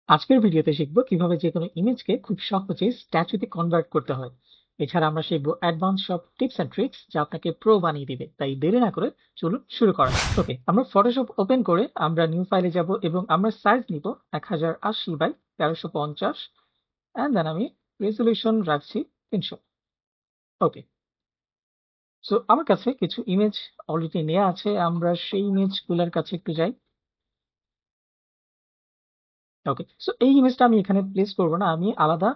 আজকের ভিডিওতে শিখবো কিভাবে যে কোনো ইমেজকে খুব সহজে স্ট্যাচুতে কনভার্ট করতে হয়। এছাড়া আমরা শিখবো অ্যাডভান্স সব টিপস এন্ড ট্রিক্স যা আপনাকে প্রো বানিয়ে দিবে। তাই দেরি না করে চলুন শুরু করা যাক। ওকে, আমরা ফটোশপ ওপেন করে আমরা নিউ ফাইলে যাব এবং আমরা সাইজ নিব 1080 বাই 1350 এন্ড দেন আমি রেজলিউশন রাখছি 300। ওকে, সো আমার কাছে কিছু ইমেজ অলরেডি নেওয়া আছে, আমরা সেই ইমেজগুলোর কাছে একটু যাই। ওকে, সো এই ইমেজটা আমি এখানে প্লেস করব না, আমি আলাদা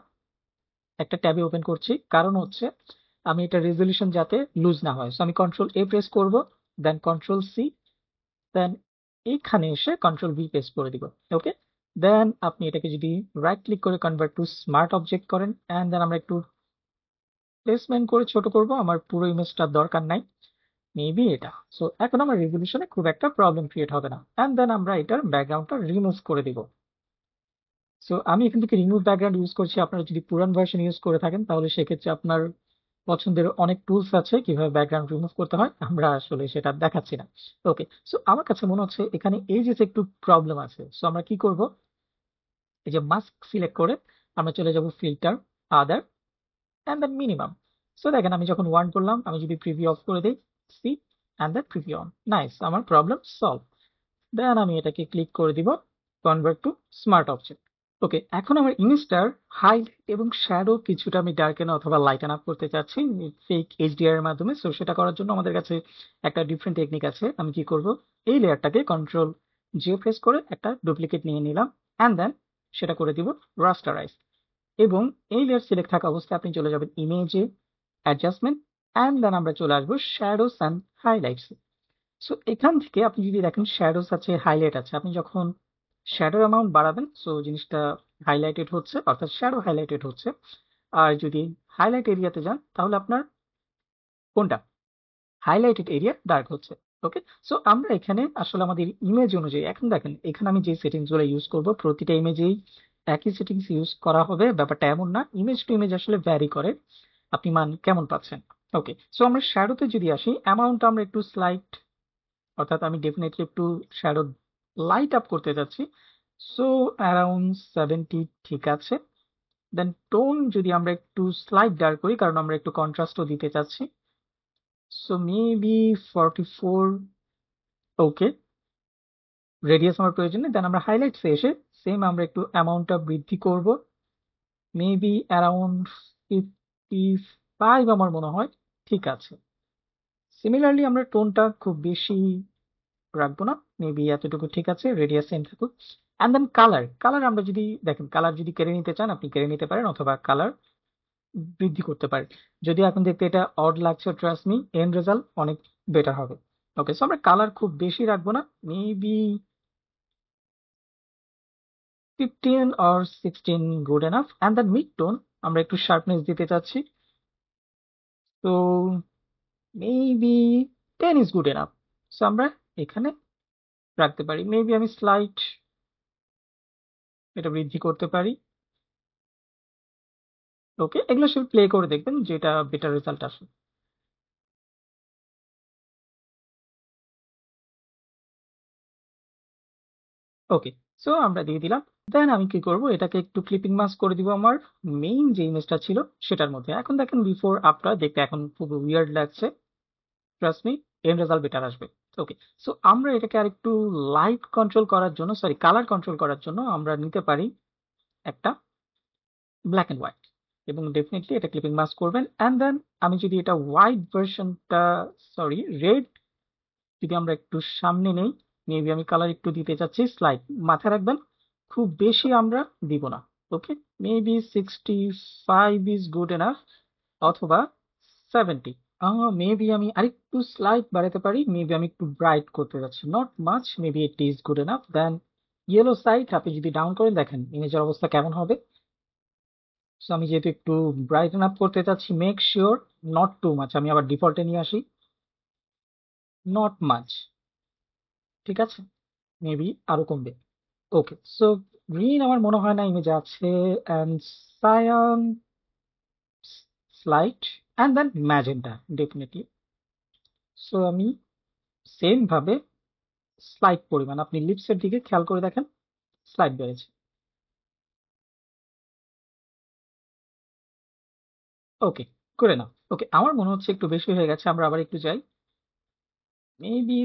একটা ট্যাবে ওপেন করছি, কারণ হচ্ছে আমি এটা রেজলিউশন যাতে লুজ না হয়। সো আমি কন্ট্রোল এ প্রেস করব, দেন কন্ট্রোল সি, দেন এইখানে এসে কন্ট্রোল ভি প্রেস করে দিব। ওকে, দেন আপনি এটাকে যদি রাইট ক্লিক করে কনভার্ট টু স্মার্ট অবজেক্ট করেন এন্ড দেন আমরা একটু প্লেসমেন্ট করে ছোট করব, আমার পুরো ইমেজটার দরকার নাই, মেবি এটা। সো এখন আমার রেজলিউশনে খুব একটা প্রবলেম ক্রিয়েট হবে না এন্ড দেন আমরা এটার ব্যাকগ্রাউন্ডটা রিমুভ করে দিব। সো আমি এখান থেকে রিমুভ ব্যাকগ্রাউন্ড ইউজ করছি, আপনারা যদি পুরান ভার্সন ইউজ করে থাকেন তাহলে সেক্ষেত্রে আপনার পছন্দের অনেক টুলস আছে কিভাবে ব্যাকগ্রাউন্ড রিমুভ করতে হয়, আমরা আসলে সেটা দেখাচ্ছি না। ওকে, সো আমার কাছে মনে হচ্ছে এখানে এই যে একটু প্রবলেম আছে, সো আমরা কি করব, এই যে মাস্ক সিলেক্ট করে আমরা চলে যাব filter, other and then minimum. So দেখেন আমি যখন ওয়ান করলাম, আমি যদি প্রিভিউ অফ করে দিই, see and then preview on, nice, আমার প্রবলেম সলভ। দেন আমি এটাকে ক্লিক করে দিব convert to smart object. Okay, এখন আমার ইমেজটার হাইলাইট এবং শ্যাডো কিছুটা আমি ডার্কেন অথবা লাইটেন আপ করতে চাচ্ছি ফেক এইচডিআর এর মাধ্যমে। সো সেটা করার জন্য আমাদের কাছে একটা ডিফারেন্ট টেকনিক আছে। আমি কি করব, এই লেয়ারটাকে কন্ট্রোল জে প্রেস করে একটা ডুপ্লিকেট নিয়ে নিলাম এন্ড দেন সেটা করে দিব রাস্টারাইজ, এবং এই লেয়ার সিলেক্ট থাকা অবস্থায় আপনি চলে যাবেন ইমেজে, অ্যাডজাস্টমেন্ট এন্ড দেন আমরা চলে আসবো শ্যাডোস এন্ড হাইলাইটস। সো এখান থেকে আপনি যদি দেখেন শ্যাডোস আছে, হাইলাইট আছে, আপনি যখন শ্যাডোর অ্যামাউন্ট বাড়াবেন সো জিনিসটা হাইলাইটেড হচ্ছে, অর্থাৎ শ্যাডো হাইলাইটেড হচ্ছে। আর যদি হাইলাইট এরিয়াতে যান তাহলে আপনার কোনটা হাইলাইটেড এরিয়া ডার্ক হচ্ছে। ওকে, সো আমরা এখানে আসলে আমাদের ইমেজ অনুযায়ী, এখন দেখেন এখানে আমি যে সেটিংস গুলো ইউজ করব প্রতিটা ইমেজেই একই সেটিংস ইউজ করা হবে, ব্যাপারটা এমন না, ইমেজ টু ইমেজ আসলে ভ্যারি করে আপনি মান কেমন পাচ্ছেন। ওকে, সো আমরা শ্যাডোতে যদি আসি, অ্যামাউন্টটা আমরা একটু স্লাইট, অর্থাৎ আমি ডেফিনেটলি একটু শ্যাডো লাইট আপ করতে যাচ্ছি। সো অ্যারাউন্ড 70 ঠিক আছে। দেন টোন যদি আমরা একটু স্লাইট ডার্ক করি, কারণ আমরা একটু কন্ট্রাস্টও দিতে চাচ্ছি, সো মেবি 44। ওকে, রেডিয়াস আমার প্রয়োজন নেই। দেন আমরা হাইলাইটসে এসে সেম আমরা একটু অ্যামাউন্টটা বৃদ্ধি করব, মেবি অ্যারাউন্ড 55 আমার মনে হয় ঠিক আছে। সিমিলারলি আমরা টোনটা খুব বেশি রাখবো না, মেবি এতটুকু ঠিক আছে, রেডিয়াস সেম থাকুক। অ্যান্ড দেন কালার, কালার আমরা যদি দেখেন, কালার যদি কেড়ে নিতে চান আপনি কেড়ে নিতে পারেন, অথবা কালার বৃদ্ধি করতে পারেন। যদি এখন দেখতে এটা অড লাগছে, ট্রাস্ট মি এন্ড রেজাল্ট অনেক বেটার হবে। ওকে, সো আমরা কালার খুব বেশি রাখবো না, maybe 15 or 16 good enough. And then mid tone আমরা একটু শার্পনেস দিতে চাচ্ছি, তো maybe 10 is good enough. So আমরা এখানে রাখতে পারি, মেবি আমি স্লাইট এটা বৃদ্ধি করতে পারি। ওকে, এগুলো সব প্লে করে দেখবেন যেটা বেটার রেজাল্ট আসে। ওকে, সো আমরা দিয়ে দিলাম। দেন আমি কি করব, এটাকে একটু ক্লিপিং মাস্ক করে দিব আমার মেইন যে ইমেজটা ছিল সেটার মধ্যে। এখন দেখেন বিফোর আফটার দেখতে এখন খুব উইয়ার্ড লাগছে, trust me and result better আসবে। ওকে, সো আমরা এটাকে আর একটু লাইট কন্ট্রোল করার জন্য, সরি কালার কন্ট্রোল করার জন্য আমরা নিতে পারি একটা ব্ল্যাক এন্ড হোয়াইট, এবং ডেফিনেটলি এটা ক্লিপিং মাস্ক করবেন। অ্যান্ড দেন আমি যদি এটা হোয়াইট ভার্সনটা, সরি রেড, যদি আমরা একটু সামনে নেই, মেবি আমি কালার একটু দিতে চাচ্ছি স্লাইড, মাথায় রাখবেন খুব বেশি আমরা দিব না। ওকে, মেবি 65 ইজ গুড এনাফ, অথবা 70। মেবি আমি আরেকটু স্লাইড বাড়াতে পারি, মেবি আমি একটু ব্রাইট করতে যাচ্ছি, not much, maybe 80 is good enough. Then yellow side আপনি যদি ডাউন করেন দেখেন ইমেজের অবস্থা কেমন হবে। সো আমি যেহেতু একটু ব্রাইটেন আপ করতে চাচ্ছি, make sure not too much, আমি আবার ডিফল্টে নিয়ে আসি, নট মাচ, ঠিক আছে, মেবি আরো কমবে। ওকে, সো গ্রিন আমার মনে হয় না ইমেজ আছে, and cyan slight and then magenta definitely. So আমি সেম ভাবে স্লাইট পরিমাণ, আপনি লিপসের দিকে খেয়াল করে দেখেন স্লাইট বেড়েছে। ওকে, করে নাও। ওকে, আমার মনে হচ্ছে একটু বেশি হয়ে গেছে, আমরা আবার একটু যাই, মেবি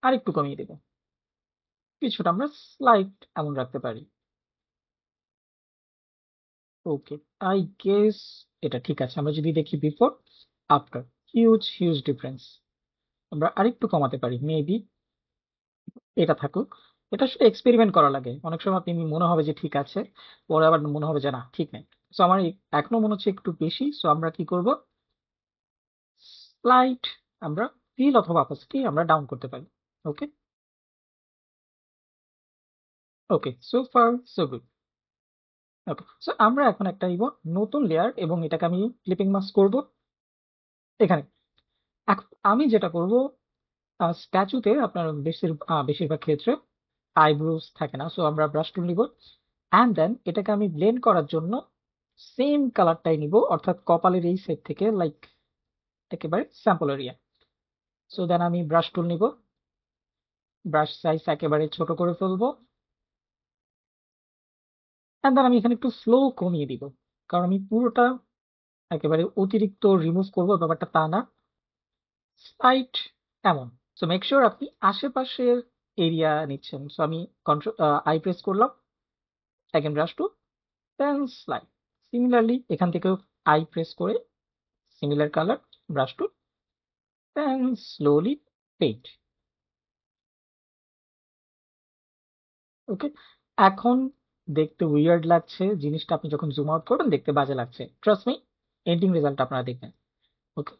আর একটু কমিয়ে দেবো, কিছুটা আমরা স্লাইট এমন রাখতে পারি। ওকে, আই গেস এটা ঠিক আছে। আমরা যদি দেখি before after, huge huge difference. আমরা আরেকটু কমাতে পারি, মেবি এটা থাকুক। এটা আসলে এক্সপেরিমেন্ট করা লাগে, অনেক সময় আপনি মনে হবে যে ঠিক আছে, পরে আবার মনে হবে যে না ঠিক নেই। সো আমার এখনো মনে হচ্ছে একটু বেশি, সো আমরা কি করব, স্লাইট আমরা ফিল অথবা অপাসিটি আমরা ডাউন করতে পারি। ওকে, ওকে, সো ফার সো গুড। ওকে, সো আমরা এখন একটা নিব নতুন লেয়ার এবং এটাকে আমি ক্লিপিং মাস্ক করব এখানে। এখন আমি যেটা করব, স্ট্যাচুতে আপনার বেশিরভাগ ক্ষেত্রে আইব্রোস থাকে না, সো আমরা ব্রাশ টুল নিব অ্যান্ড দেন এটাকে আমি ব্লেন্ড করার জন্য সেম কালারটাই নিব, অর্থাৎ কপালের এই সেট থেকে, লাইক একেবারে স্যাম্পল এরিয়া। সো দেন আমি ব্রাশ টুল নিব, ব্রাশ সাইজ একেবারে ছোট করে ফেলবো অ্যান্ড দেন আমি এখানে একটু ফ্লো কমিয়ে দিব, কারণ আমি পুরোটা একেবারে অতিরিক্ত রিমুভ করবো ব্যাপারটা তা না, স্লাইট এমন। সো মেক শিওর আপনি আশেপাশের এরিয়া নিচ্ছেন। সো আমি কন্ট্রোল আই প্রেস করলাম, অ্যাগেন ব্রাশ টু, দেন স্লাইড। সিমিলারলি এখান থেকেও আই প্রেস করে সিমিলার কালার, ব্রাশ টু, দেন স্লোলি পেইন্ট। ওকে, এখন দেখতে উইয়ার্ড লাগছে জিনিসটা, আপনি যখন জুম আউট করবেন দেখতে বাজে লাগছে, ট্রাস্ট মি, এন্ডিং রেজাল্ট আপনারা দেখবেন। ওকে,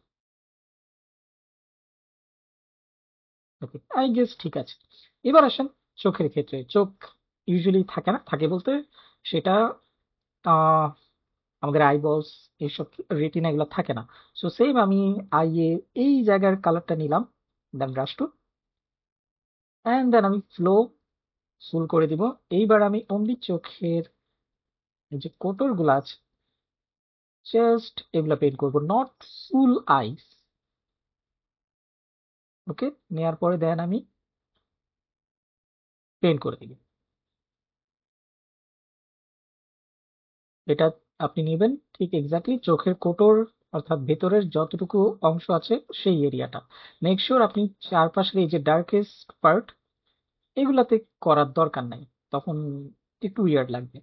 ওকে, আই গেস ঠিক আছে। এবার আসেন চোখের ক্ষেত্রে। চোখ ইউজুয়ালি থাকে না, থাকে বলতে সেটা আহ আমাদের আইবলস, এইসব রেটিনা এগুলো থাকে না। সো সেম আমি আই এ এই জায়গার কালারটা নিলাম, দেন ব্রাশ টু, অ্যান্ড দেন আমি ফ্লো ফুল করে দিব। এইবার আমি অনলি চোখের এই যে কোটর গুলো আছে, জাস্ট এগুলা পেন্ট করবো, নট ফুল আইস। ওকে, নেয়ার পরে দেন আমি পেন্ট করে দিব। এটা আপনি নেবেন ঠিক এক্স্যাক্টলি চোখের কোটর, অর্থাৎ ভেতরের যতটুকু অংশ আছে সেই এরিয়াটা। মেক শিওর আপনি চারপাশের এই যে ডার্কেস্ট পার্ট এগুলাতে করার দরকার নাই, তখন একটু উইয়ার্ড লাগবে।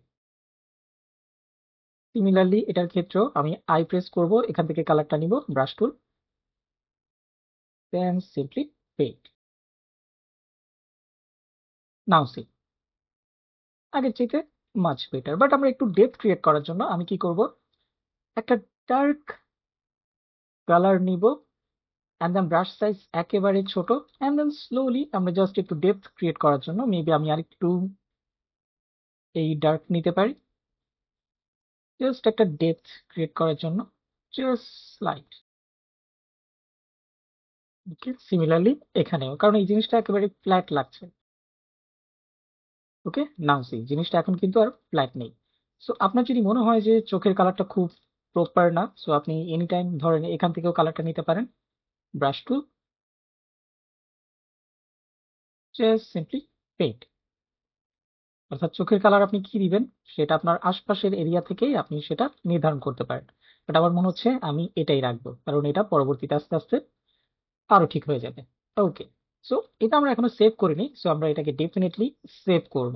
সিমিলারলি এটার ক্ষেত্রেও আমি আই প্রেস করব, এখান থেকে কালারটা নিব, brush tool, then simply paint. Now see, আগের চাইতে মাচ বেটার। বাট আমরা একটু ডেপথ ক্রিয়েট করার জন্য আমি কি করব, একটা ডার্ক কালার নিব অ্যান্ড দেন ব্রাশ সাইজ একেবারে ছোট, অ্যান্ড দেন স্লোলি আমরা জাস্ট একটু ডেপথ ক্রিয়েট করার জন্য মেবি আমি আর একটু এই ডার্ক নিতে পারি, জাস্ট একটা ডেপথ ক্রিয়েট করার জন্য, জাস্ট স্লাইড। ওকে, সিমিলারলি এখানেও, কারণ এই জিনিসটা একেবারে ফ্ল্যাট লাগছে। ওকে, নাও সি, জিনিসটা এখন কিন্তু আর ফ্ল্যাট নেই। সো আপনার যদি মনে হয় যে চোখের কালারটা খুব প্রপার না, সো আপনি এনি টাইম ধরেন এখান থেকেও কালারটা নিতে পারেন, brush too, just simply paint. অর্থাৎ চোখের কালার আপনি কি দিবেন সেটা আপনার আশপাশের এরিয়া থেকেই আপনি সেটা নির্ধারণ করতে পারেন। বাট আমার মনে হচ্ছে আমি এটাই রাখবো, কারণ এটা পরবর্তীতে আস্তে আস্তে আরো ঠিক হয়ে যাবে। ওকে, সো এটা আমরা এখনো সেভ করিনি, সো আমরা এটাকে ডেফিনেটলি সেভ করব।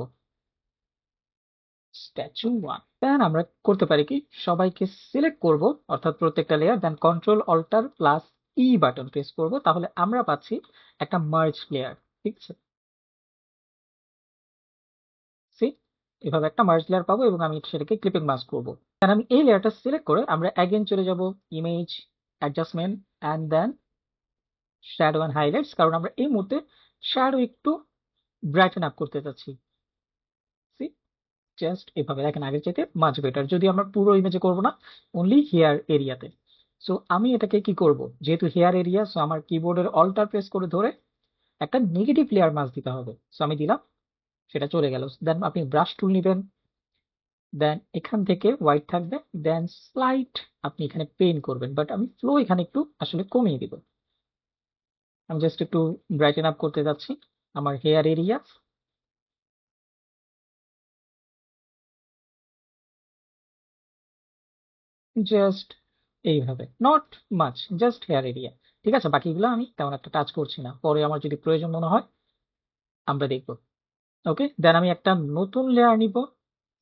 স্ট্যাচু ওয়ান, দেন আমরা করতে পারি কি, সবাইকে সিলেক্ট করব, অর্থাৎ প্রত্যেকটা লেয়ার, দেন control alter plus E button press করব, তাহলে আমরা পাচ্ছি একটা মার্জ লেয়ার। ঠিক আছে, সি, এভাবে একটা মার্জ লেয়ার পাবো এবং আমি সেটাকে ক্লিপিং মাস্ক করব। দেন আমি এই লেয়ারটা সিলেক্ট করে আমরা অ্যাগেন চলে যাব image, adjustment, and then shadow and highlights, কারণ আমরা এই মুহূর্তে শ্যাডো একটু ব্রাইটেন আপ করতে চাচ্ছি। সি, জাস্ট এভাবে দেখেন, আগের চাইতে মাছ বেটার, যদি আমরা পুরো ইমেজে করব না, অনলি হেয়ার এরিয়াতে। সো আমি এটাকে কি করব, যেহেতু হেয়ার এরিয়া, সো আমার কিবোর্ডের অল্টার প্রেস করে ধরে একটা নেগেটিভ লেয়ার মাস্ক দিতে হবে। সো আমি দিলাম, সেটা চলে গেল। দেন আপনি ব্রাশ টুল নেবেন, দেন এখান থেকে হোয়াইট থাকবে, দেন স্লাইট আপনি এখানে পেন করবেন, বাট আমি ফ্লো এখানে একটু আসলে কমিয়ে দিব। আমি জাস্ট একটু ব্রাইটেন আপ করতে যাচ্ছি আমার হেয়ার এরিয়া, জাস্ট এইভাবে, not much, just hair area. ঠিক আছে, বাকিগুলো আমি তেমন একটা টাচ করছি না, পরে আমার যদি প্রয়োজন মনে হয় আমরা দেখব। ওকে, দেন আমি একটা নতুন লেয়ার নিব,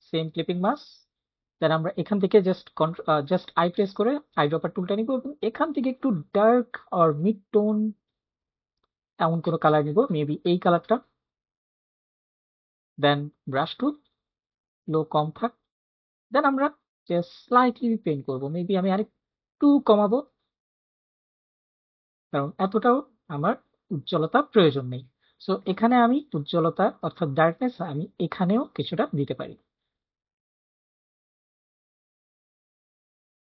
সেম ক্লিপিং মাস্ক। দেন আমরা এখান থেকে জাস্ট আই প্রেস করে আই ড্রপার টুলটা নিব এবং এখান থেকে একটু ডার্ক অর মিড টোন এমন কোনো কালার নিব, মেবি এই কালারটা। দেন ব্রাশ টুল, লো কম থাক। দেন আমরা জাস্ট স্লাইটলি পেইন্ট করব, মেবি আমি আরেকটু কমাবো, কারণ এতটাও আমার উজ্জ্বলতা প্রয়োজন নেই। সো এখানে আমি উজ্জ্বলতা অর্থাৎ ডার্কনেস আমি এখানেও কিছুটা দিতে পারি,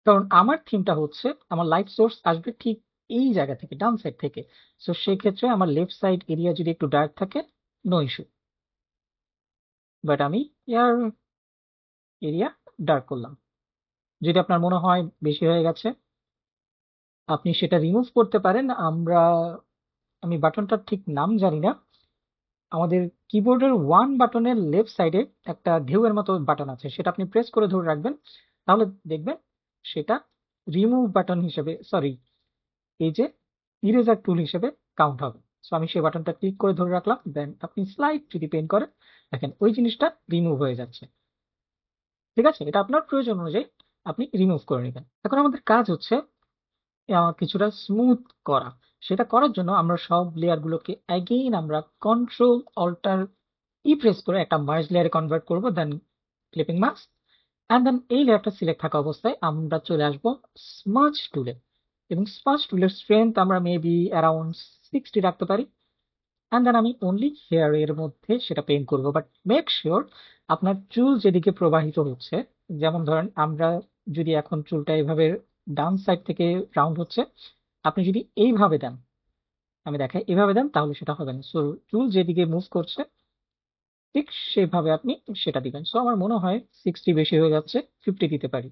কারণ আমার থিমটা হচ্ছে আমার লাইট সোর্স আসবে ঠিক এই জায়গা থেকে, ডান সাইড থেকে। সো সেই ক্ষেত্রে আমার লেফট সাইড এরিয়া যদি একটু ডার্ক থাকে, নো ইস্যু। বাট আমি এয়ার এরিয়া ডার্ক করলাম। যদি আপনার মনে হয় বেশি হয়ে গেছে, আপনি সেটা রিমুভ করতে পারেন। আমি বাটনটার ঠিক নাম জানি না, আমাদের কিবোর্ডের ওয়ান বাটনের লেফট সাইডে একটা ঢেউয়ের মতো বাটন আছে, সেটা আপনি প্রেস করে ধরে রাখবেন, তাহলে দেখবেন সেটা রিমুভ বাটন হিসেবে, সরি, এই যে ইরেজার টুল হিসেবে কাউন্ট হবে। সো আমি সেই বাটনটা ক্লিক করে ধরে রাখলাম, দেন আপনি স্লাইড যদি পেন করেন, দেখেন ওই জিনিসটা রিমুভ হয়ে যাচ্ছে। ঠিক আছে, এটা আপনার প্রয়োজন অনুযায়ী আপনি রিমুভ করে নেবেন। এখন আমাদের কাজ হচ্ছে কিছুটা স্মুথ করা। সেটা করার জন্য আমরা সব লেয়ার গুলোকে অ্যাগেইন আমরা কন্ট্রোল অল্টার ই প্রেস করে একটা মার্জ লেয়ারে কনভার্ট করব, দেন ক্লিপিং মাস্ক। অ্যান্ড দেন এই লেয়ারটা সিলেক্ট থাকা অবস্থায় আমরা চলে আসব স্মাচ টুলে, এবং স্মাচ টুলের স্ট্রেংথ আমরা মেবি অ্যারাউন্ড 60 রাখতে পারি। অ্যান্ড দেন আমি অনলি হেয়ার এর মধ্যে সেটা পেইন্ট করব, বাট মেক শিওর আপনার চুল যেদিকে প্রবাহিত হচ্ছে, যেমন ধরেন আমরা যদি এখন চুলটা এইভাবে ডান সাইড থেকে রাউন্ড হচ্ছে, আপনি যদি এইভাবে দেন, আমি দেখাই, এভাবে দেন, তাহলে সেটা হবে না। সো চুল যেদিকে মুভ করছে ঠিক সেভাবে আপনি সেটা দিবেন। সো আমার মনে হয় 60 বেশি হয়ে যাচ্ছে, 50 দিতে পারি,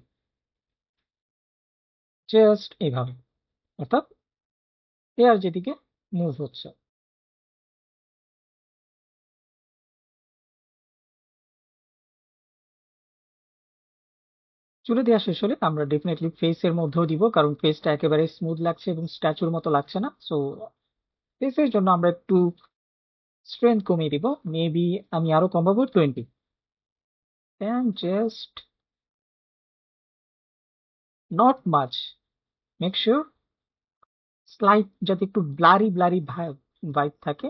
জাস্ট এইভাবে, অর্থাৎ হেয়ার যেদিকে মুভ হচ্ছে। চুলে দেওয়া শেষ হলে আমরা ডেফিনেটলি ফেসের মধ্যেও দিব, কারণ ফেসটা একেবারে স্মুথ লাগছে এবং স্ট্যাচুর মতো লাগছে না। সো ফেসের জন্য আমরা একটু স্ট্রেংথ কমিয়ে দিব, মেবি আমি আরো কমাবো 20। And just not much, make sure slide যাতে একটু ব্লারি ব্লারি ভাইব থাকে।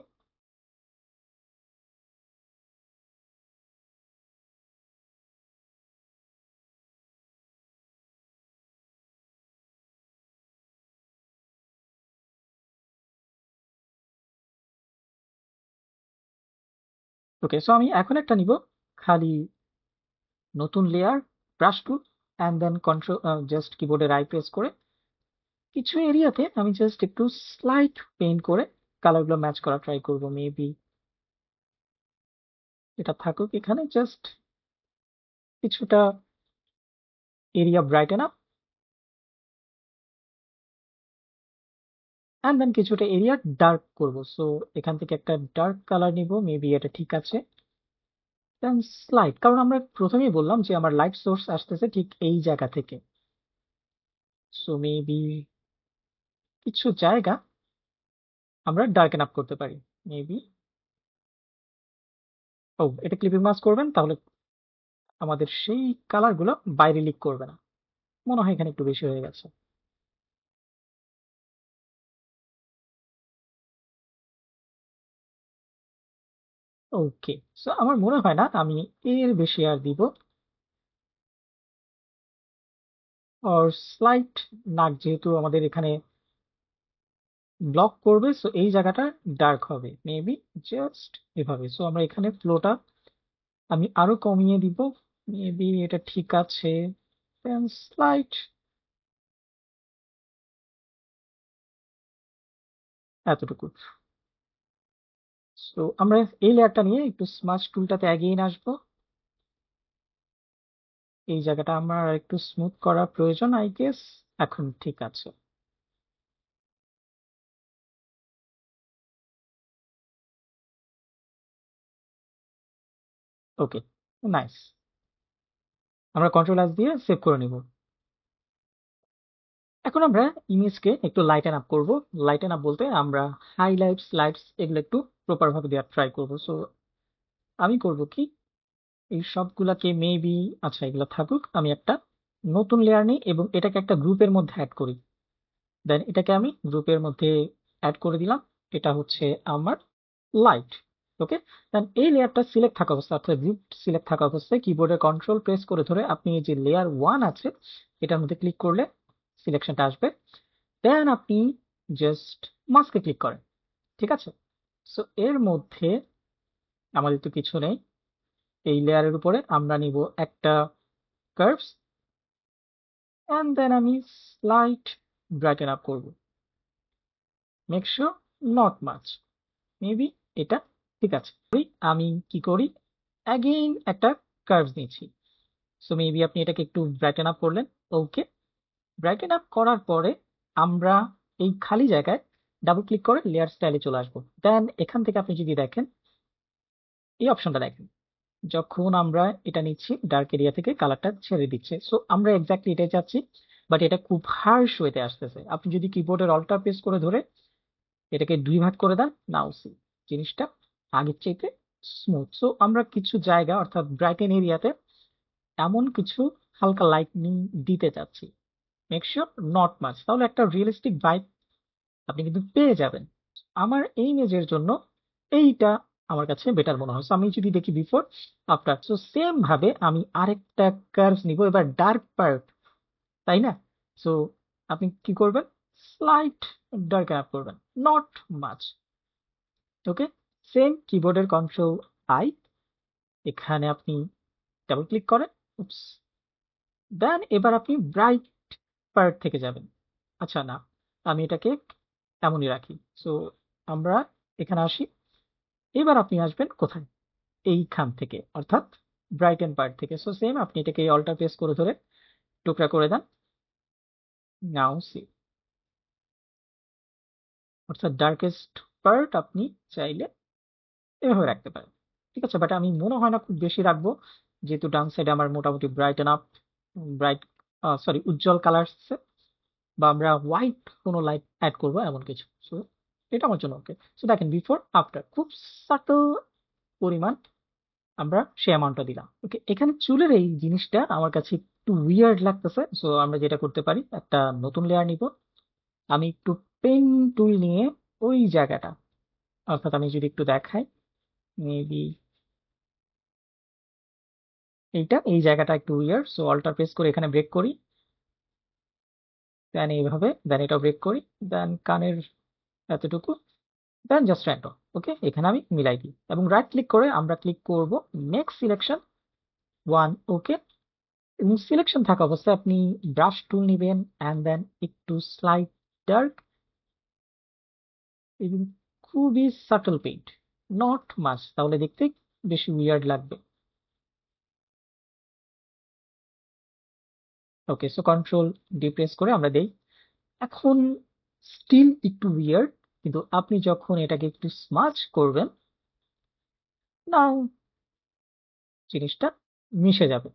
ওকে, সো আমি এখন একটা নিব খালি নতুন layer, brush tool, and then control just কিবোর্ডের আই প্রেস করে কিছু এরিয়াতে আমি জাস্ট একটু স্লাইট পেইন্ট করে কালারগুলো ম্যাচ করা ট্রাই করব। মেবি এটা থাকুক এখানে, জাস্ট কিছুটা area brighten up, and then কিছুটা এরিয়া ডার্ক করব। সো এখান থেকে একটা ডার্ক কালার নিব, মেবি এটা ঠিক আছে। দেন স্লাইট, কারণ আমরা প্রথমেই বললাম যে আমার লাইট সোর্স আসতেছে ঠিক এই জায়গা থেকে। সো মেবি কিছু জায়গা আমরা ডার্কেন আপ করতে পারি, মেবি। ও, এটা ক্লিপিং মাস্ক করবেন, তাহলে আমাদের সেই কালারগুলো বাইরে লিক করবে না। মনে হয় এখানে একটু বেশি হয়ে গেছে। ওকে, সো আমার মনে হয় না আমি এর বেশি আর দিব। আর স্লাইট নাক যেহেতু আমাদের এখানে ব্লক করবে, সো এই জায়গাটা ডার্ক হবে, মেবি জাস্ট এভাবে। সো আমরা এখানে ফ্লোটা আমি আরো কমিয়ে দিব, মেবি এটা ঠিক আছে। দেন স্লাইট এতটুকু। সো আমরা এই লেয়ারটা নিয়ে একটু স্মাচ টুলটাতে এগিয়ে আসবো। এই জায়গাটা আমার একটু স্মুথ করা প্রয়োজন, আই গেস এখন ঠিক আছে। ওকে, নাইস। আমরা কন্ট্রোল এস দিয়ে সেভ করে নিব। এখন আমরা ইমেজকে একটু লাইটেন আপ করব। লাইটেন আপ বলতে আমরা হাইলাইটস, লাইটস এগুলো একটু প্রপার ভাবে দেওয়ার ট্রাই করব। সো আমি করব কি, এই সবগুলাকে মেবি, আচ্ছা এগুলো থাকুক, আমি একটা নতুন লেয়ার নিই এবং এটাকে একটা গ্রুপের মধ্যে অ্যাড করি। দেন এটাকে আমি গ্রুপের মধ্যে অ্যাড করে দিলাম। এটা হচ্ছে আমার লাইট। ওকে, দেন এই লেয়ারটা সিলেক্ট থাকা অবস্থায়, অর্থাৎ গ্রুপ সিলেক্ট থাকা অবস্থায় কিবোর্ডের কন্ট্রোল প্রেস করে ধরে আপনি এই যে লেয়ার 1 আছে এটার মধ্যে ক্লিক করলে সিলেকশনটা আসবে। দেন আপনি জাস্ট মাস্কে ক্লিক করেন। ঠিক আছে, সো এর মধ্যে আমাদের তো কিছু নেই। এই লেয়ারের উপরে আমরা নিব একটা কার্ভস, এন্ড দেন আমি স্লাইট ব্রাইটেন আপ করব। Make sure not much, maybe এটা ঠিক আছে। আমি কি করি, অ্যাগেইন একটা কার্ভস নিচ্ছি। সো মেবি আপনি এটাকে একটু ব্রাইটেন আপ করলেন। ওকে, ব্রাইটেন আপ করার পরে আমরা এই খালি জায়গায় ডাবল ক্লিক করে লেয়ার স্টাইলে চলে আসবো। দেন এখান থেকে আপনি যদি দেখেন, এই অপশনটা দেখেন, যখন আমরা এটা নিচ্ছি ডার্ক এরিয়া থেকে কালারটা ছেড়ে দিচ্ছে। সো আমরা এক্স্যাক্টলি এটাই চাচ্ছি, বাট এটা খুব হার্শ ওয়েতে আসতেছে। আপনি যদি কিবোর্ডের অল্টার প্রেস করে ধরে এটাকে 2 ভাগ করে দেন, নাও সি জিনিসটা আগের চাইতে স্মুথ। সো আমরা কিছু জায়গা অর্থাৎ ব্রাইটেন এরিয়াতে এমন কিছু হালকা লাইটনিং দিতে চাচ্ছি। মেক শিওর নট মাচ, তাহলে একটা রিয়েলিস্টিক ভাইব আপনি কিন্তু পেয়ে যাবেন। আমার এই ইমেজের জন্য এইটা আমার কাছে বেটার মনে হয়। So, আমি যদি দেখি বিফোর আফটার, সো সেম ভাবে আমি আরেকটা কার্ভস নিব, এবার ডার্ক পার্ট, তাই না? সো আপনি কি করবেন, স্লাইট ডার্ক আপ করবেন, নট মাচ। ওকে, সেম কিবোর্ডের কন্ট্রোল আই, এখানে আপনি ডাবল ক্লিক করেন, উপস, দেন এবার আপনি ব্রাইট পার্ট থেকে যাবেন। আচ্ছা না, আমি এটাকে এমনই রাখি। সো আমরা এখানে আসি। এবার আপনি আসবেন কোথায়, এইখান থেকে, অর্থাৎ ব্রাইটেন পার্ট থেকে। সো সেম আপনি এটাকে অল্টার প্রেস করে ধরে টুকরা করে দেন, নাও সি, অর্থাৎ ডার্কেস্ট পার্ট আপনি চাইলে এভাবে রাখতে পারেন। ঠিক আছে, বাট আমি মনে হয় না খুব বেশি রাখবো, যেহেতু ডান সাইডে আমার মোটামুটি ব্রাইটেন আপ, ব্রাইট, সরি উজ্জ্বল কালার আসছে, বা আমরা হোয়াইট কোনো লাইট অ্যাড করবো এমন কিছু। সো এটা আমার জন্য ওকে। সো দেখেন বিফোর আফটার খুব সাটল পরিমাণ আমরা সেই অ্যামাউন্টটা দিলাম। ওকে, এখানে চুলের এই জিনিসটা আমার কাছে একটু উইয়ার্ড লাগতেছে। সো আমরা যেটা করতে পারি, একটা নতুন লেয়ার নিব। আমি একটু পেন টুল নিয়ে ওই জায়গাটা, অর্থাৎ আমি যদি একটু দেখাই, মেবি এই জায়গাটা একটু উইয়ার্ড। সো অল্টার প্রেস করে এখানে ব্রেক করি, দেন এইভাবে, দেন এটা ব্রেক করি, দেন কানের এতটুকু, দেন জাস্ট র্যান্ডম। ওকে, এখানে আমি মিলাই দিই এবং রাইট ক্লিক করে আমরা ক্লিক করব নেক্সট সিলেকশন 1। ওকে, এবং সিলেকশন থাকা অবস্থায় আপনি ব্রাশ টুল নেবেন অ্যান্ড দেন একটু স্লাইড ডার্ক এবং খুবই সাটল পেইন্ট, নট মাচ, তাহলে দেখতে বেশি উইয়ার্ড লাগবে। ওকে, সো কন্ট্রোল ডি প্রেস করে আমরা দেই। এখন স্টিল একটু উইয়ার্ড, কিন্তু আপনি যখন এটাকে একটু স্মাচ করবেন, নাও জিনিসটা মিশে যাবে।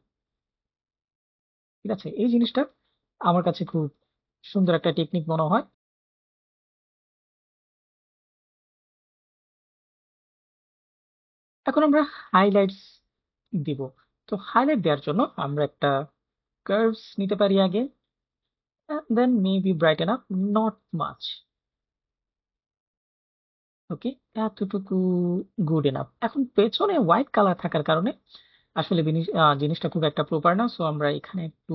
ঠিক আছে, এই জিনিসটা আমার কাছে খুব সুন্দর একটা টেকনিক মনে হয়। এখন আমরা হাইলাইটস দিব। তো হাইলাইট দেওয়ার জন্য আমরা একটা কার্ভস নিতে পারি আগে, then maybe brighten up, not much. Okay, এতটুকু গুড এনাফ। এখন পেছনে হোয়াইট কালার থাকার কারণে আসলে জিনিসটা খুব একটা প্রপার না। সো আমরা এখানে একটু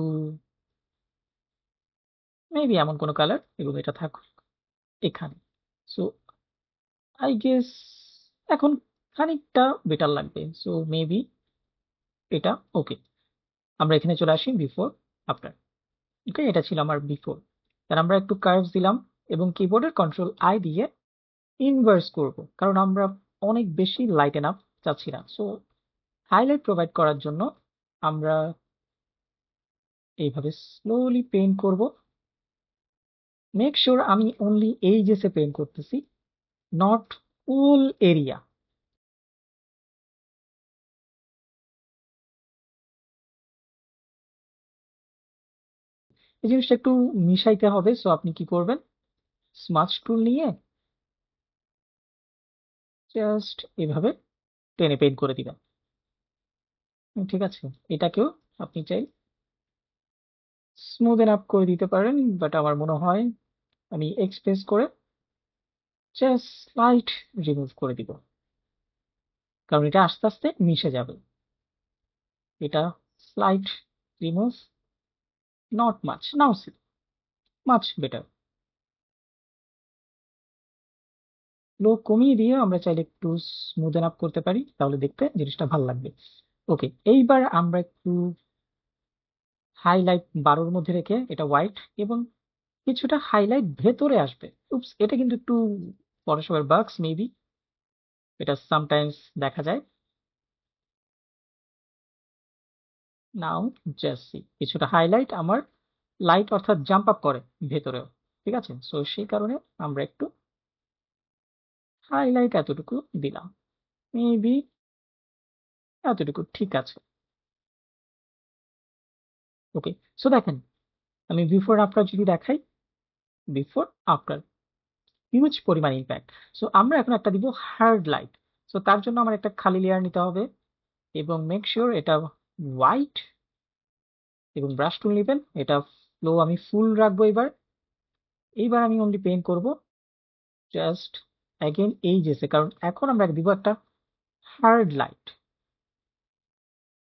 মেবি এমন কোনো কালার এবং এটা থাকুক এখানে। সো আই গেস এখন খানিকটা বেটার লাগবে। সো মেবি এটা ওকে। আমরা এখানে চলে আসি বিফোর আফটার। ওকে, এটা ছিল আমার বিফোর। তার আমরা একটু কার্ভস দিলাম এবং কিবোর্ডের কন্ট্রোল আই দিয়ে ইনভার্স করব, কারণ আমরা অনেক বেশি লাইটেন আপ চাচ্ছি না। সো হাইলাইট প্রোভাইড করার জন্য আমরা এইভাবে স্লোলি পেইন্ট করব। মেক শিওর আমি অনলি এই যে পেইন্ট করতেছি, নট ফুল এরিয়া। এই জিনিসটা একটু মিশাইতে হবে। সো আপনি কি করবেন, স্মাচ টুল নিয়ে জাস্ট এভাবে টেনে পেইন্ট করে দিবেন। ঠিক আছে, এটাকেও আপনি চাই স্মুথেন আপ করে দিতে পারেন, বাট আমার মনে হয় আমি এক্সপ্রেস করে জাস্ট স্লাইট রিমুভ করে দিব, কারণ এটা আস্তে আস্তে মিশে যাবে। এটা slight remove, not much, now see much better. Low কমিয়ে দিয়ে আমরা চাইলে একটু স্মুথেন আপ করতে পারি, তাহলে দেখতে জিনিসটা ভালো লাগবে। ওকে, এইবার আমরা একটু হাইলাইট 12-র মধ্যে রেখে এটা হোয়াইট এবং কিছুটা হাইলাইট ভেতরে আসবে। উপস, এটা কিন্তু একটু ফটোশপের বাগস মেবি, এটা সামটাইমস দেখা যায়। নাও জাস্ট সি, কিছুটা হাইলাইট আমার লাইট অর্থাৎ জাম্প আপ করে ভেতরেও। ঠিক আছে, সো সেই কারণে আমরা একটু হাইলাইট এতটুকু দিলাম, মেবি এতটুকু ঠিক আছে। ওকে, সো দেখেন আমি বিফোর আফটার যদি দেখাই, বিফোর আফটার হিউজ পরিমাণ ইম্প্যাক্ট। সো আমরা এখন একটা দিব হার্ড লাইট। সো তার জন্য আমার একটা খালি লেয়ার নিতে হবে এবং মেক শিওর এটা হোয়াইট এবং ব্রাশ টুল নেবেন, এটা ফ্লো আমি ফুল রাখবো। এইবার আমি অনলি পেইন্ট করব জাস্ট অ্যাগেন এই জেসে, কারণ এখন আমরা দিব একটা হার্ড লাইট,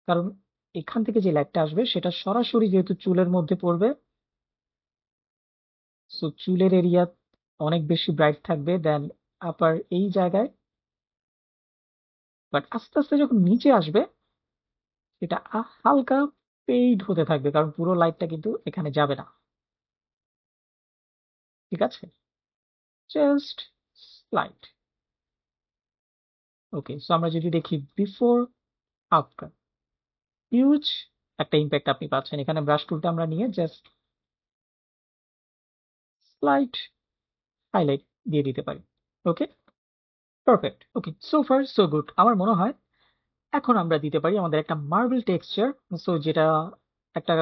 কারণ এখান থেকে যে লাইটটা আসবে সেটা সরাসরি যেহেতু চুলের মধ্যে পড়বে, সো চুলের এরিয়া অনেক বেশি ব্রাইট থাকবে দেন আপার এই জায়গায়, বাট আস্তে আস্তে যখন নিচে আসবে এটা হালকা পেইড হতে থাকবে, কারণ পুরো লাইটটা কিন্তু এখানে যাবে না। ঠিক আছে, জাস্ট লাইট। ওকে, সো আমরা যদি দেখি বিফোর আফটার, হিউজ একটা ইম্প্যাক্ট আপনি পাচ্ছেন। এখানে ব্রাশ টুলটা আমরা নিয়ে জাস্ট স্লাইট হাইলাইট দিয়ে দিতে পারি। ওকে, পারফেক্ট। ওকে, সো ফার সো গুড। আমার মনে হয় এখন আমরা দিতে পারি আমাদের একটা মার্বেল টেক্সচার, সো যেটা একটা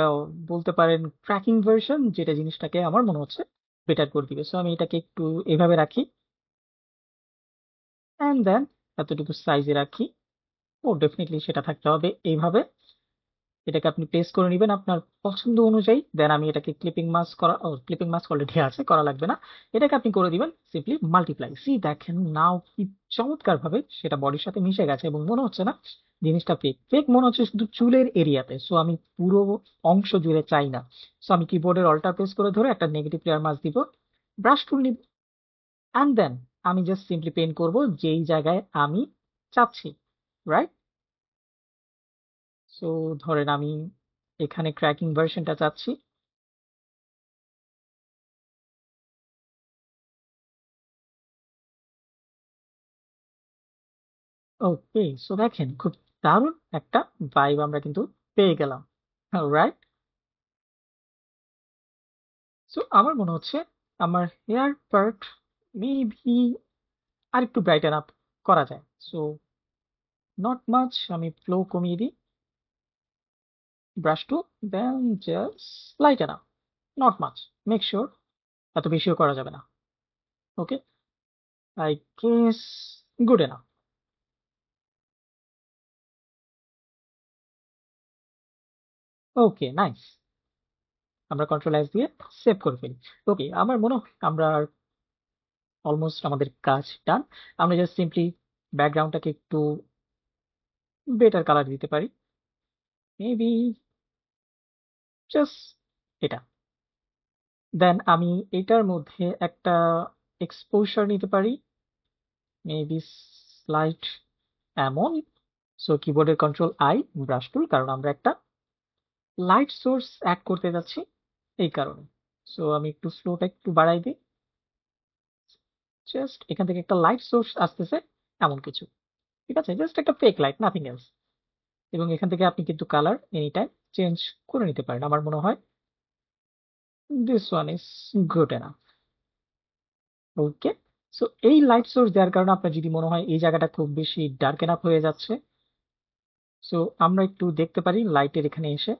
বলতে পারেন ক্র্যাকিং ভার্সন, যেটা জিনিসটাকে আমার মনে হচ্ছে বেটার করে দিবে। সো আমি এটাকে একটু এভাবে রাখি অ্যান্ড দেন এতটুকু সাইজে রাখি। ও ডেফিনেটলি সেটা থাকতে হবে এইভাবে। এটাকে আপনি পেস্ট করে নেবেন আপনার পছন্দ অনুযায়ী, দেন আমি এটাকে ক্লিপিং মাস্ক করা, ও ক্লিপিং মাস্ক অলরেডি আছে, করা লাগবে না। এটাকে আপনি করে দিবেন সিম্পলি মাল্টিপ্লাই। সি দেখেন নাও কি চমৎকার ভাবে সেটা বডির সাথে মিশে গেছে এবং মনে হচ্ছে না জিনিসটা ফেক। ফেক মনে হচ্ছে শুধু চুলের এরিয়াতে, সো আমি পুরো অংশ জুড়ে চাই না। সো আমি কিবোর্ডের অল্টার প্রেস করে ধরে একটা নেগেটিভ লেয়ার মাস্ক দিব, ব্রাশ টুল নিব অ্যান্ড দেন আমি জাস্ট সিম্পলি পেইন্ট করব যেই জায়গায় আমি চাচ্ছি, রাইট? সো ধরেন আমি এখানে ক্র্যাকিং ভার্সনটা চাচ্ছি। ওকে, সো দেখেন খুব দারুণ একটা ভাইব আমরা কিন্তু পেয়ে গেলাম, রাইট? সো আমার মনে হচ্ছে আমার হেয়ার পার্ট মেবি আর একটু ব্রাইটেন আপ করা যায়। সো নট মাচ, আমি ফ্লো কমিয়ে দিই, brush tool, then just lighten up, not much, make sure এত বেশিও করা যাবে না। Okay, I guess good enough. Okay, nice. আমরা কন্ট্রোল এস দিয়ে সেভ করে ফেলি। ওকে, আমার মনে হয় আমরা অলমোস্ট আমাদের কাজ ডান। আমরা জাস্ট সিম্পলি ব্যাকগ্রাউন্ডটাকে একটু বেটার কালার দিতে পারি, মেবি জাস্ট এটা। দেন আমি এটার মধ্যে একটা এক্সপোজার নিতে পারি, মেবি স্লাইট এমন। সো কিবোর্ডের কন্ট্রোল আই, ব্রাশ টুল, কারণ আমরা একটা লাইট সোর্স অ্যাড করতে যাচ্ছি এই কারণে। সো আমি একটু স্লোটা একটু বাড়াই দিই, জাস্ট এখান থেকে একটা লাইট সোর্স আসতেছে এমন কিছু। ঠিক আছে, জাস্ট একটা ফেক লাইট, নাথিং এলস। এবং এখান থেকে আপনি কিন্তু কালার এনি টাইম চেঞ্জ করে নিতে পারেন। আমার মনে হয় this one is good enough. Okay, so এই লাইট সোর্স দেওয়ার কারণে আপনার যদি মনে হয় এই জায়গাটা খুব বেশি ডার্ক এনাফ হয়ে যাচ্ছে, সো আমরা একটু দেখতে পারি লাইটের এখানে এসে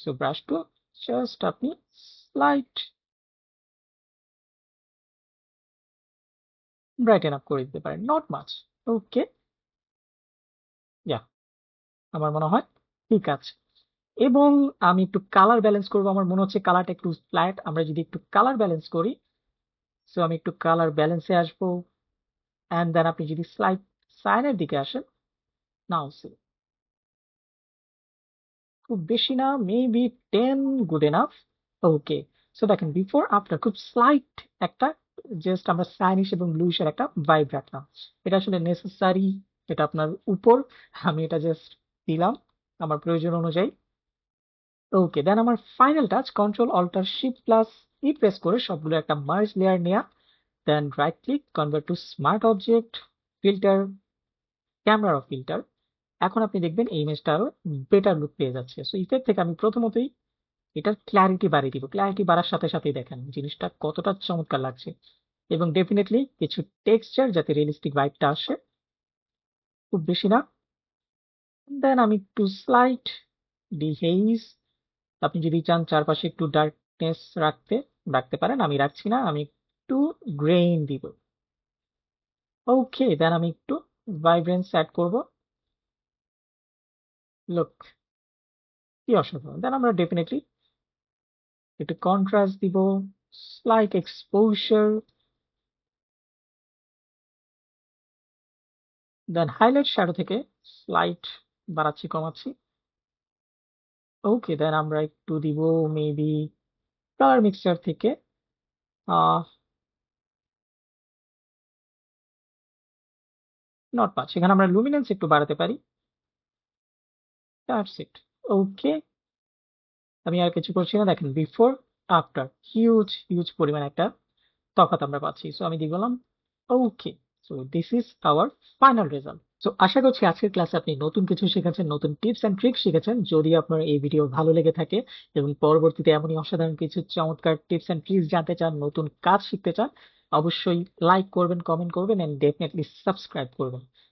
সো ব্রাশ টু জাস্ট আপনি স্লাইট ব্রাইটেন আপ করে দিতে পারেন, নট মাচ। ওকে, ইয়া, আমার মনে হয় ঠিক আছে। এবং আমি একটু কালার ব্যালেন্স করবো, আমার মনে হচ্ছে কালারটা একটু ফ্ল্যাট, আমরা যদি একটু কালার ব্যালেন্স করি। সো আমি একটু কালার ব্যালেন্সে আসবো, অ্যান্ড দেন আপনি যদি স্লাইড সাইনের দিকে আসেন, নাও সি, খুব বেশি না, মেবি 10 গুড এনাফ। ওকে, সো দেখেন বিফোর আফটার খুব স্লাইট একটা, জাস্ট আমরা সাইনিশ এবং ব্লুইশের একটা ভাইব রাখলাম। এটা আসলে নেসেসারি, এটা আপনার উপর, আমি এটা জাস্ট দিলাম আমার প্রয়োজন অনুযায়ী। ওকে, দেন আমার final touch, control alt shift plus E press করে সবগুলো একটা মার্জ লেয়ার নেয়া, then right click, convert to smart object, filter, camera filter. এখন আপনি দেখবেন এই ইমেজটা আরো বেটার লুক পেয়ে যাচ্ছে। সো ইফেক্ট থেকে আমি প্রথমতই এটার ক্ল্যারিটি বাড়িয়ে দিব, ক্ল্যারিটি বাড়ার সাথে সাথেই দেখেন জিনিসটা কতটা চমৎকার লাগছে। এবং ডেফিনেটলি কিছু টেক্সচার যাতে রিয়েলিস্টিক ভাইবটা আসে, খুব বেশি না। দেন আমি একটু স্লাইট ডিহেইজ, আপনি যদি চান চারপাশে একটু ডার্কনেস রাখতে পারেন, আমি রাখছি না, আমি একটু গ্রেইন দিব। ওকে, দেন আমি একটু ভাইব্রেন্স অ্যাড করব। লুক, কি অসাধারণ। দেন আমরা ডেফিনেটলি একটু কন্ট্রাস্ট দিব, স্লাইট এক্সপোজার, দেন হাইলাইট শ্যাডো থেকে স্লাইট বাড়াচ্ছি কমাচ্ছি। ওকে, দেন আমরা একটু দিব মেবি কালার মিক্সচার থেকে নট মাচ, এখানে আমরা লুমিনেন্স একটু বাড়াতে পারি। That's it. ওকে, আমি আর কিছু করছি না, দেখেন বিফোর আফটার হিউজ হিউজ পরিমাণ একটা তফাৎ আমরা পাচ্ছি। সো আমি দিয়ে বললাম okay. So this is our final result. So আশা করছি আজকের ক্লাসে আপনি নতুন কিছু শিখেছেন, নতুন টিপস অ্যান্ড ট্রিক্স শিখেছেন। যদি আপনার এই ভিডিও ভালো লেগে থাকে এবং পরবর্তীতে এমনই অসাধারণ কিছু চমৎকার টিপস অ্যান্ড ট্রিক্স জানতে চান, নতুন কাজ শিখতে চান, অবশ্যই লাইক করবেন, কমেন্ট করবেন, এন্ড ডেফিনেটলি সাবস্ক্রাইব করবেন।